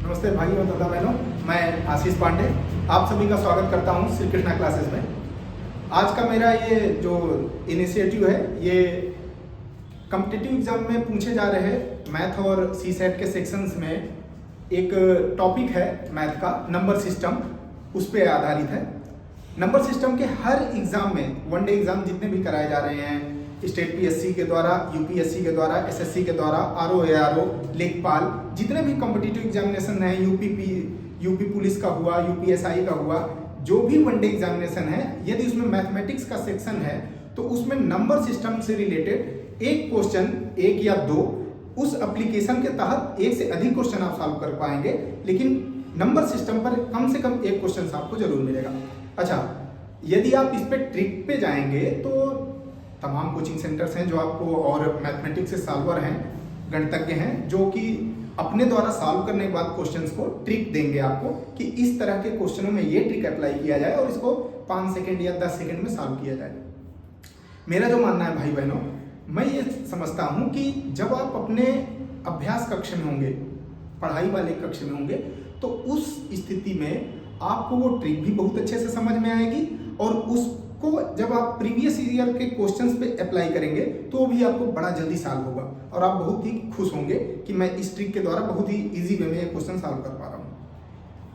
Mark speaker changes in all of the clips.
Speaker 1: नमस्ते भाइयों तथा बहनों, मैं आशीष पांडे आप सभी का स्वागत करता हूं श्री कृष्णा क्लासेस में। आज का मेरा ये जो इनिशिएटिव है ये कॉम्पिटिटिव एग्जाम में पूछे जा रहे मैथ और सी सेट के सेक्शंस में एक टॉपिक है मैथ का नंबर सिस्टम, उस पर आधारित है। नंबर सिस्टम के हर एग्जाम में वनडे एग्जाम जितने भी कराए जा रहे हैं स्टेट पीएससी के द्वारा, यूपीएससी के द्वारा, एसएससी के द्वारा, आरओ, लेखपाल, जितने भी कॉम्पिटिटिव एग्जामिनेशन है, यूपी पुलिस का हुआ, यूपीएसआई का हुआ, जो भी वनडे एग्जामिनेशन है, यदि उसमें मैथमेटिक्स का सेक्शन है तो उसमें नंबर सिस्टम से रिलेटेड एक क्वेश्चन, एक या दो, उस एप्लीकेशन के तहत एक से अधिक क्वेश्चन आप सॉल्व कर पाएंगे, लेकिन नंबर सिस्टम पर कम से कम एक क्वेश्चन आपको जरूर मिलेगा। अच्छा, यदि आप इस पे ट्रिक पे जाएंगे तो तमाम कोचिंग सेंटर्स हैं जो आपको, और मैथमेटिक्स से सॉल्वर हैं, गणितज्ञ हैं, जो कि अपने द्वारा सॉल्व करने के बाद क्वेश्चंस को ट्रिक देंगे आपको कि इस तरह के क्वेश्चनों में ये ट्रिक अप्लाई किया जाए और इसको 5 सेकंड या 10 सेकंड में सॉल्व किया जाए। मेरा जो मानना है भाई बहनों, मैं ये समझता हूँ कि जब आप अपने अभ्यास कक्ष में होंगे, पढ़ाई वाले कक्ष में होंगे, तो उस स्थिति में आपको वो ट्रिक भी बहुत अच्छे से समझ में आएगी और उसको जब आप प्रीवियस ईयर के क्वेश्चंस पे अप्लाई करेंगे तो भी आपको बड़ा जल्दी सॉल्व होगा और आप बहुत ही खुश होंगे कि मैं इस ट्रिक के द्वारा बहुत ही इजी वे में ये क्वेश्चन सॉल्व कर पा रहा हूँ।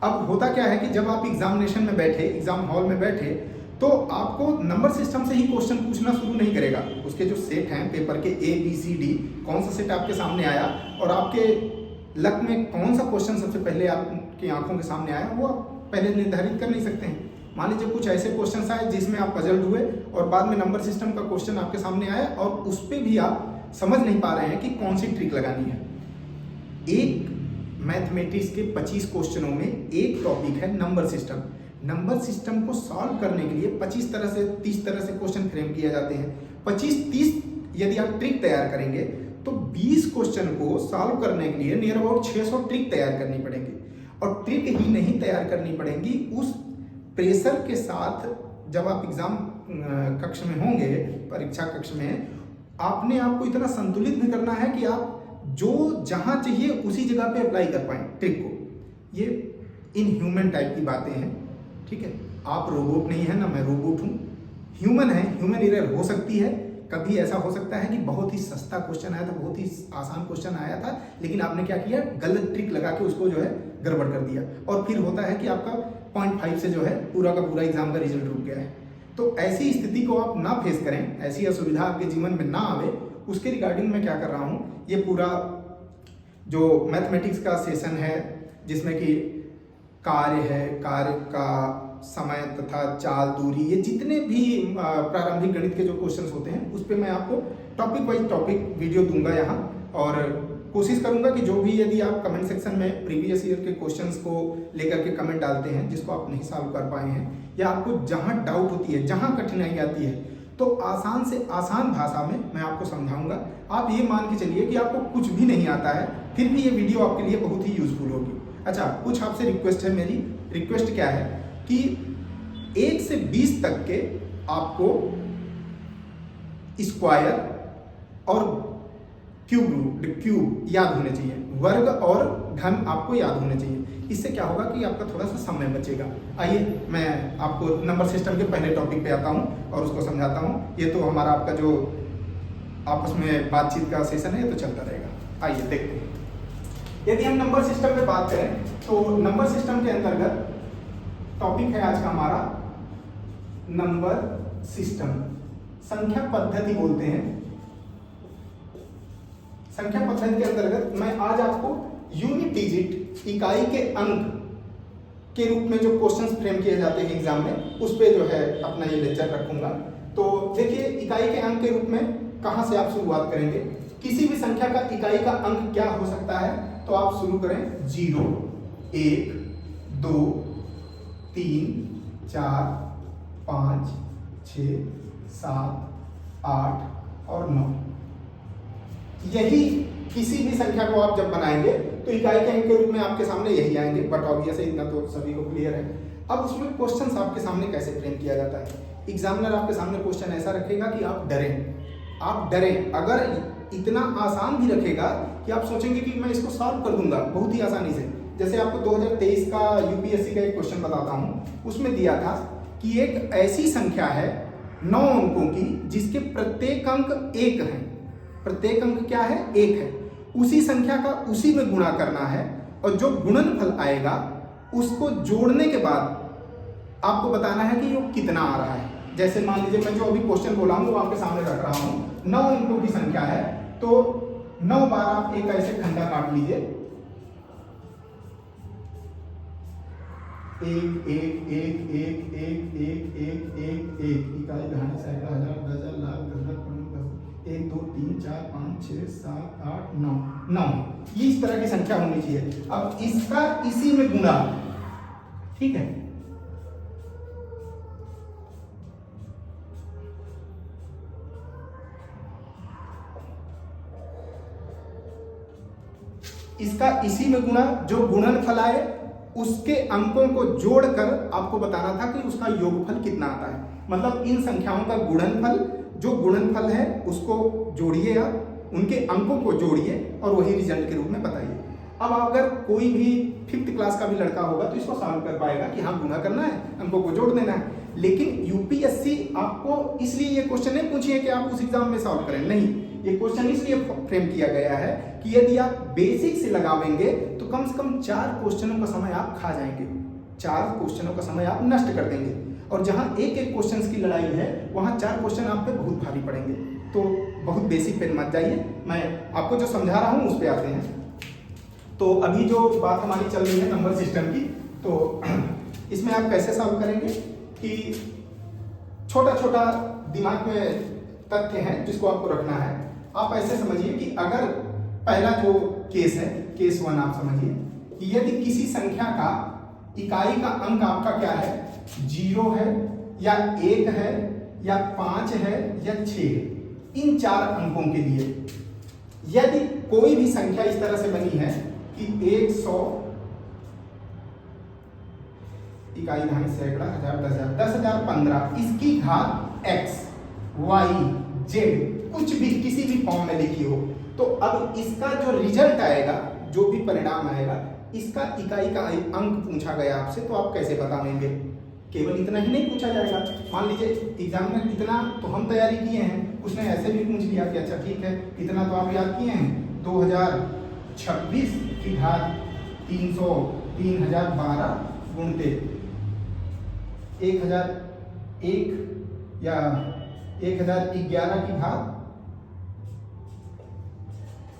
Speaker 1: अब होता क्या है कि जब आप एग्जामिनेशन में बैठे, एग्जाम हॉल में बैठे, तो आपको नंबर सिस्टम से ही क्वेश्चन पूछना शुरू नहीं करेगा। उसके जो सेट हैं पेपर के ABCD, कौन सा सेट आपके सामने आया और आपके लक में कौन सा क्वेश्चन सबसे पहले आपकी आंखों के सामने आया, वो आप पहले निर्धारित कर नहीं सकते हैं। मान लीजिए कुछ ऐसे क्वेश्चंस आए जिसमें आप पजल्ड हुए और बाद में नंबर सिस्टम का क्वेश्चन आपके सामने आया और उस पर भी आप समझ नहीं पा रहे हैं कि कौन सी ट्रिक लगानी है। एक मैथमेटिक्स के 25 क्वेश्चनों में एक टॉपिक है नंबर सिस्टम। नंबर सिस्टम को सॉल्व करने के लिए 25 तरह से 30 तरह से क्वेश्चन फ्रेम किए जाते हैं। 25-30 यदि आप ट्रिक तैयार करेंगे तो 20 क्वेश्चन को सॉल्व करने के लिए नियर अबाउट 600 ट्रिक तैयार करनी पड़ेगी। और ट्रिक ही नहीं तैयार करनी पड़ेंगी, उस प्रेशर के साथ जब आप एग्जाम कक्ष में होंगे, परीक्षा कक्ष में, आपने आपको इतना संतुलित भी करना है कि आप जो जहां चाहिए उसी जगह पे अप्लाई कर पाए ट्रिक को। ये इनह्यूमन टाइप की बातें हैं, ठीक है। आप रोबोट नहीं है ना, मैं रोबोट हूँ, ह्यूमन है, ह्यूमन एरर हो सकती है। कभी ऐसा हो सकता है कि बहुत ही सस्ता क्वेश्चन आया था, बहुत ही आसान क्वेश्चन आया था, लेकिन आपने क्या किया, गलत ट्रिक लगा के उसको जो है गड़बड़ कर दिया, और फिर होता है कि आपका 0.5 से जो है पूरा का पूरा एग्जाम का रिजल्ट रुक गया है। तो ऐसी स्थिति को आप ना फेस करें, ऐसी असुविधा आपके जीवन में ना आवे, उसके रिगार्डिंग मैं क्या कर रहा हूँ, ये पूरा जो मैथमेटिक्स का सेशन है जिसमें कि कार्य है, कार्य का समय तथा चाल, दूरी, ये जितने भी प्रारंभिक गणित के जो क्वेश्चंस होते हैं उस पर मैं आपको टॉपिक वाइज टॉपिक वीडियो दूंगा यहाँ, और कोशिश करूंगा कि जो भी, यदि आप कमेंट सेक्शन में प्रीवियस ईयर के क्वेश्चंस को लेकर के कमेंट डालते हैं जिसको आप नहीं सॉल्व कर पाए हैं, या आपको जहां डाउट होती है, जहां कठिनाई आती है, तो आसान से आसान भाषा में मैं आपको समझाऊंगा। आप ये मान के चलिए कि आपको कुछ भी नहीं आता है, फिर भी ये वीडियो आपके लिए बहुत ही यूजफुल होगी। अच्छा, कुछ आपसे रिक्वेस्ट है, मेरी रिक्वेस्ट क्या है कि 1 से 20 तक के आपको स्क्वायर और क्यूब याद होने चाहिए, वर्ग और घन आपको याद होने चाहिए। इससे क्या होगा कि आपका थोड़ा सा समय बचेगा। आइए मैं आपको नंबर सिस्टम के पहले टॉपिक पे आता हूं और उसको समझाता हूं। ये तो हमारा आपका जो आपस में बातचीत का सेशन है, ये तो चलता रहेगा। आइए देखते हैं। यदि हम नंबर सिस्टम पे बात करें तो नंबर सिस्टम के अंतर्गत टॉपिक है आज का हमारा नंबर सिस्टम। संख्या पद्धति बोलते हैं। संख्या पद्धति के अंतर्गत मैं आज आपको यूनिट डिजिट, इकाई के अंक के रूप में जो क्वेश्चंस फ्रेम किए जाते हैं एग्जाम में, उस पे जो है अपना ये लेक्चर रखूंगा। तो देखिए, इकाई के अंक के रूप में कहां से आप शुरुआत करेंगे। किसी भी संख्या का इकाई का अंक क्या हो सकता है, तो आप शुरू करें 0, 1, 2, 3, 4, 5, 6, 7, 8 और 9। यही किसी भी संख्या को आप जब बनाएंगे तो इकाई के अंक के रूप में आपके सामने यही आएंगे, बट ऑब्वियस है, इतना तो सभी को क्लियर है। अब उसमें क्वेश्चंस आपके सामने कैसे फ्रेम किया जाता है। एग्जामिनर आपके सामने क्वेश्चन ऐसा रखेगा कि आप डरें। अगर इतना आसान भी रखेगा कि आप सोचेंगे कि मैं इसको सॉल्व कर दूंगा बहुत ही आसानी से, जैसे आपको 2023 का यूपीएससी का एक क्वेश्चन बताता हूँ, उसमें दिया था कि एक ऐसी संख्या है 9 अंकों की जिसके प्रत्येक अंक 1 है। प्रत्येक अंक क्या है? 1 है। उसी संख्या का उसी में गुणा करना है और जो गुणनफल आएगा उसको जोड़ने के बाद आपको बताना है कि वो कितना आ रहा है। जैसे मान लीजिए मैं जो अभी क्वेश्चन बोला हूँ वो आपके सामने रख रहा हूँ, 9 अंकों की संख्या है, तो 9 बार आप एक ऐसे खंडा काट लीजिए, एक एक एक एक एक एक एक एक एक, इकाई दहाई सैकड़ा हजार डजन लाख दशक 1 2 3 4 5 6 7 8 9 9, ये इस तरह की संख्या होनी चाहिए। अब इसका इसी में गुणा, ठीक है, इसका इसी में गुणा, जो गुणनफल आए उसके अंकों को जोड़कर आपको बताना था कि उसका योगफल कितना आता है। मतलब इन संख्याओं का गुणनफल, जो गुणनफल है उसको जोड़िए, आप उनके अंकों को जोड़िए और वही रिजल्ट के रूप में बताइए। अब अगर कोई भी 5th क्लास का भी लड़का होगा तो इसको सॉल्व कर पाएगा कि हाँ गुणा करना है, अंकों को जोड़ देना है। लेकिन यूपीएससी आपको इसलिए ये क्वेश्चन नहीं पूछिए कि आप उस एग्जाम में सॉल्व करें, नहीं, ये क्वेश्चन इसलिए फ्रेम किया गया है कि यदि आप बेसिक से लगावेंगे तो कम से कम 4 क्वेश्चनों का समय आप खा जाएंगे, 4 क्वेश्चनों का समय आप नष्ट कर देंगे। और जहां एक एक क्वेश्चन की लड़ाई है वहां 4 क्वेश्चन आप पे बहुत भारी पड़ेंगे। तो बहुत बेसिक पे मत जाइए, मैं आपको जो समझा रहा हूं उस पे आते हैं। तो अभी जो बात हमारी चल रही है नंबर सिस्टम की, तो इसमें आप कैसे सॉल्व करेंगे कि छोटा छोटा दिमाग में तथ्य है जिसको आपको रखना है। आप ऐसे समझिए कि अगर पहला जो केस है, केस 1 आप समझिए कि यदि किसी संख्या का इकाई का अंक आपका क्या है, 0 है या 1 है या 5 है या 6 है, इन 4 अंकों के लिए यदि कोई भी संख्या इस तरह से बनी है कि 100 इकाई दहाई सैकड़ा हजार दस हजार 15, इसकी घात x y z कुछ भी किसी भी फॉर्म में लिखी हो, तो अब इसका जो रिजल्ट आएगा, जो भी परिणाम आएगा, इसका इकाई का अंक पूछा गया आपसे, तो आप कैसे बताएंगे? केवल इतना ही नहीं पूछा जाएगा। मान लीजिए एग्जाम में इतना तो हम तैयारी किए हैं, उसने ऐसे भी पूछ लिया कि अच्छा ठीक है, इतना तो आप याद किए हैं, 2026 की घात 300 3012 गुणते 1001 या 1011 की घात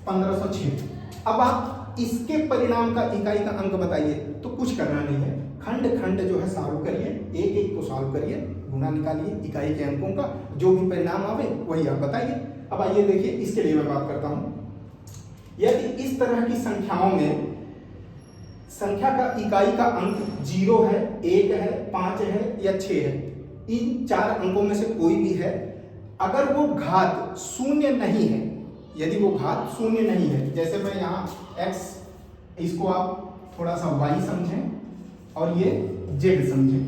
Speaker 1: 1506। अब आप इसके परिणाम का इकाई का अंक बताइए, तो कुछ करना नहीं है, खंड खंड जो है सॉल्व करिए, एक एक को सॉल्व करिए, गुणा निकालिए इकाई के अंकों का, जो भी परिणाम आवे वही आप बताइए। अब आइए देखिए, इसके लिए मैं बात करता हूं। यदि इस तरह की संख्याओं में संख्या का इकाई का अंक 0 है, 1 है, 5 है या 6 है, इन 4 अंकों में से कोई भी है, अगर वो घात शून्य नहीं है, यदि वो घात शून्य नहीं है, जैसे मैं यहाँ x, इसको आप थोड़ा सा y समझें और ये z समझें,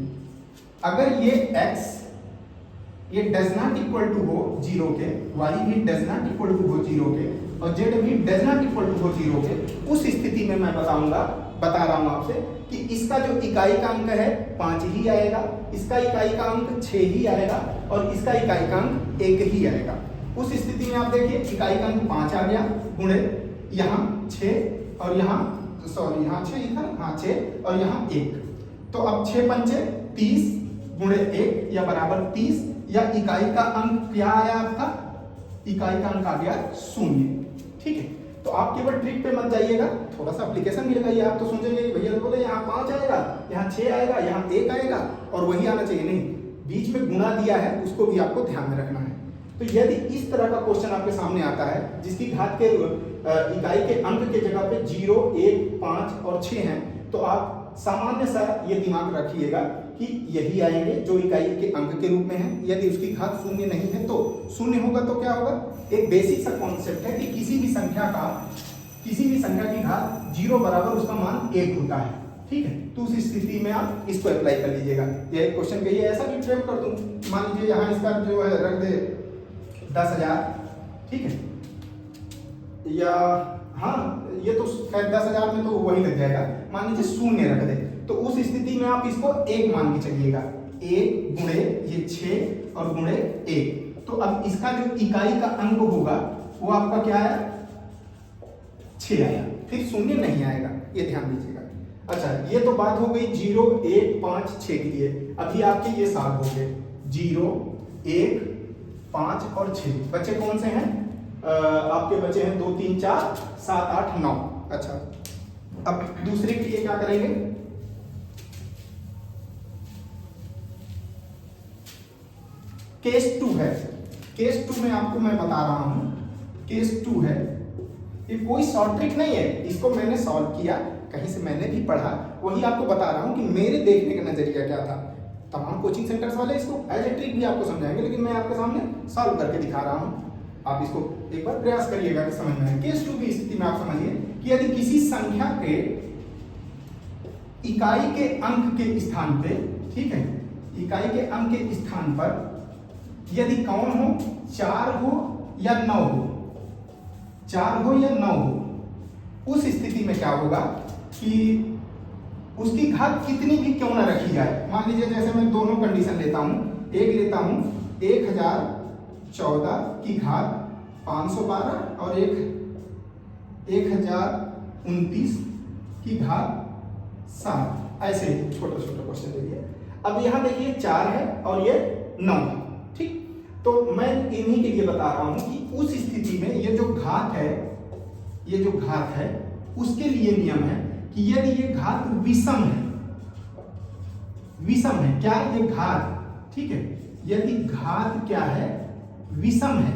Speaker 1: अगर ये x ये डज नॉट इक्वल टू हो 0 के, y भी डज नॉट इक्वल टू हो 0 के और z भी डज नॉट इक्वल टू हो 0 के, उस स्थिति में मैं बता रहा हूं आपसे कि इसका जो इकाई का अंक है 5 ही आएगा, इसका इकाई का अंक 6 ही आएगा और इसका इकाई का अंक 1 ही आएगा। उस स्थिति में आप देखिए इकाई का अंक 5 आ गया, गुणे यहाँ 6 और यहाँ सॉरी यहाँ 6 इधर, हाँ 6 और यहाँ 1, तो अब 6 पंचे 30 गुणे 1 या बराबर 30, या इकाई का अंक क्या आया आपका, इकाई का अंक आ गया 0। ठीक है, तो आप केवल ट्रिक पे मत जाइएगा, थोड़ा सा एप्लीकेशन भी लगाइए। आप तो सोचेंगे भैया तो बोले यहाँ 5 आएगा, यहाँ 6 आएगा, यहाँ 1 आएगा और वही आना चाहिए, नहीं, बीच में गुणा दिया है उसको भी आपको ध्यान में रखना है। तो यदि इस तरह का क्वेश्चन आपके सामने आता है जिसकी घात के इकाई के अंक के जगह पे 0, 1, 5 और 6 हैं, तो आप सामान्य सा ये दिमाग रखिएगा कि यही आएंगे जो इकाई के अंक के रूप में है। यदि उसकी घात शून्य नहीं है तो शून्य होगा, तो क्या होगा, एक बेसिक सा कॉन्सेप्ट है कि किसी भी संख्या की घात 0 बराबर उसका मान 1 होता है। ठीक है, तो उस स्थिति में आप इसको अप्लाई कर लीजिएगा। ये क्वेश्चन के ये ऐसा भी फ्रेम कर दूं, मान लीजिए यहाँ इसका जो है रख दे 10,000, ठीक है, या हाँ ये तो खैर 10,000 में तो वही लग जाएगा, मान लीजिए शून्य रख दे, तो उस स्थिति में आप इसको 1 मान के चलिएगा, 1 गुणे ये 6 और गुणे 1, तो अब इसका जो इकाई का अंक होगा वो आपका क्या आया, 6 आया, फिर शून्य नहीं आएगा, ये ध्यान दीजिएगा। अच्छा ये तो बात हो गई 0, 1, 5, 6 के लिए। अभी आपके ये साल हो गए 0, 1, 5 और 6, बच्चे कौन से हैं? आपके बचे हैं 2, 3, 4, 7, 8, 9। अच्छा अब दूसरे के लिए क्या करेंगे, केस 2 है। केस 2 में आपको मैं बता रहा हूं, केस 2 है, ये कोई शॉर्ट ट्रिक नहीं है, इसको मैंने सॉल्व किया, कहीं से मैंने भी पढ़ा, वही आपको बता रहा हूं कि मेरे देखने का नजरिया क्या था। तमाम कोचिंग सेंटर्स वाले इसको एज ए ट्रिक भी आपको समझाएंगे, लेकिन मैं आपके सामने सॉल्व करके दिखा रहा हूं, आप इसको एक बार प्रयास करिएगा कि समझ में आए। केस 2 की स्थिति में आप समझिए कि यदि किसी संख्या के इकाई के अंक के स्थान पे, ठीक है, इकाई के अंक के स्थान पर यदि कौन हो, 4 हो या 9 हो, 4 हो या 9 हो, उस स्थिति में क्या होगा कि उसकी घात कितनी भी क्यों ना रखी जाए। मान लीजिए जैसे मैं दोनों कंडीशन लेता हूं, एक लेता हूं 1014 की घात 512 और एक 1029 की घात 7, ऐसे छोटा छोटा क्वेश्चन देखिए। अब यहां देखिए 4 है और ये 9 है, ठीक, तो मैं इन्हीं के लिए बता रहा हूं कि उस स्थिति में ये जो घात है, ये जो घात है उसके लिए नियम है कि यदि ये घात विषम है, विषम है क्या ये घात, ठीक है, यदि घात क्या है, विषम है,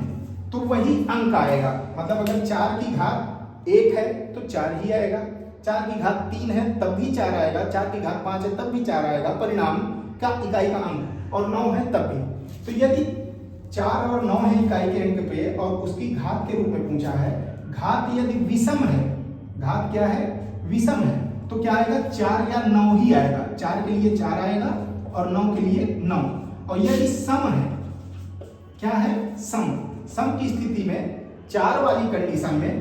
Speaker 1: तो वही अंक आएगा। मतलब अगर 4 की घात 1 है तो 4 ही आएगा, 4 की घात 3 है तब भी 4 आएगा, 4 की घात 5 है तब भी 4 आएगा, परिणाम का इकाई का अंक, और 9 है तब भी। तो यदि 4 और 9 है इकाई के अंक पे और उसकी घात के रूप में पूछा है, घात यदि विषम है, घात क्या है, विषम है, तो क्या आएगा, 4 या 9 ही आएगा, 4 के लिए 4 आएगा और 9 के लिए 9। और यदि सम है, क्या है, सम, सम की स्थिति में 4 वाली कंडीशन में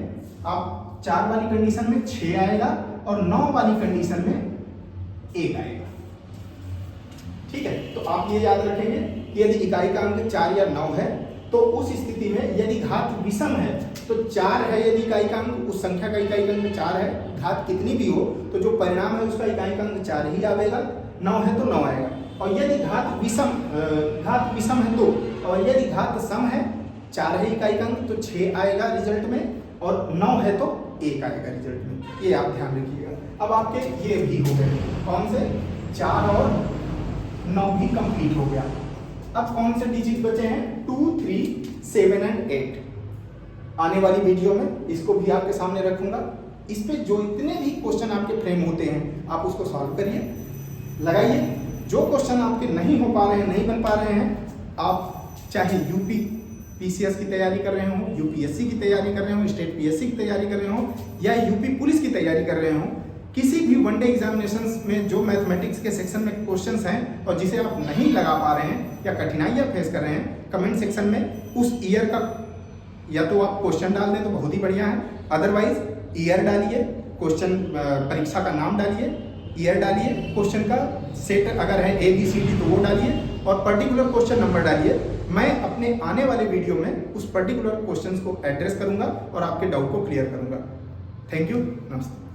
Speaker 1: आप 4 वाली कंडीशन में 6 आएगा और 9 वाली कंडीशन में 1 आएगा, ठीक है। तो आप ये याद रखेंगे कि यदि इकाई का अंक 4 या 9 है तो उस स्थिति में यदि घात विषम है तो 4 है यदि इकाई का अंक, उस संख्या का इकाई का अंक 4 है, घात कितनी भी हो तो जो परिणाम है उसका इकाई का अंक 4 ही आएगा, 9 है तो 9 आएगा। और यदि घात विषम है तो, और यदि घात सम है, 4 है इकाई का अंक तो 6 आएगा रिजल्ट में, और 9 है तो 1 आएगा रिजल्ट में, ये आप ध्यान रखिएगा। अब आपके ये भी हो गए, कौन से, 4 और 9 भी कंप्लीट हो गया। अब कौन से डिजिट बचे हैं, 2, 3, 7 और 8। आने वाली वीडियो में इसको भी आपके सामने रखूंगा, इस पे जो इतने भी क्वेश्चन आपके फ्रेम होते हैं आप उसको सॉल्व करिए, लगाइए। जो क्वेश्चन आपके नहीं हो पा रहे हैं, नहीं बन पा रहे हैं, आप चाहे यूपी पीसीएस की तैयारी कर रहे हो, यूपीएससी की तैयारी कर रहे हो, स्टेट पीएससी की तैयारी कर रहे हो, या यूपी पुलिस की तैयारी कर रहे हो, किसी भी वनडे एग्जामिनेशंस में जो मैथमेटिक्स के सेक्शन में क्वेश्चंस हैं और जिसे आप नहीं लगा पा रहे हैं या कठिनाइयां फेस कर रहे हैं, कमेंट सेक्शन में उस ईयर का या तो आप क्वेश्चन डाल दें तो बहुत ही बढ़िया है, अदरवाइज ईयर डालिए, क्वेश्चन परीक्षा का नाम डालिए, ईयर डालिए, क्वेश्चन का सेट अगर है ABCD तो वो डालिए, और पर्टिकुलर क्वेश्चन नंबर डालिए। मैं अपने आने वाले वीडियो में उस पर्टिकुलर क्वेश्चंस को एड्रेस करूंगा और आपके डाउट को क्लियर करूंगा। थैंक यू, नमस्ते।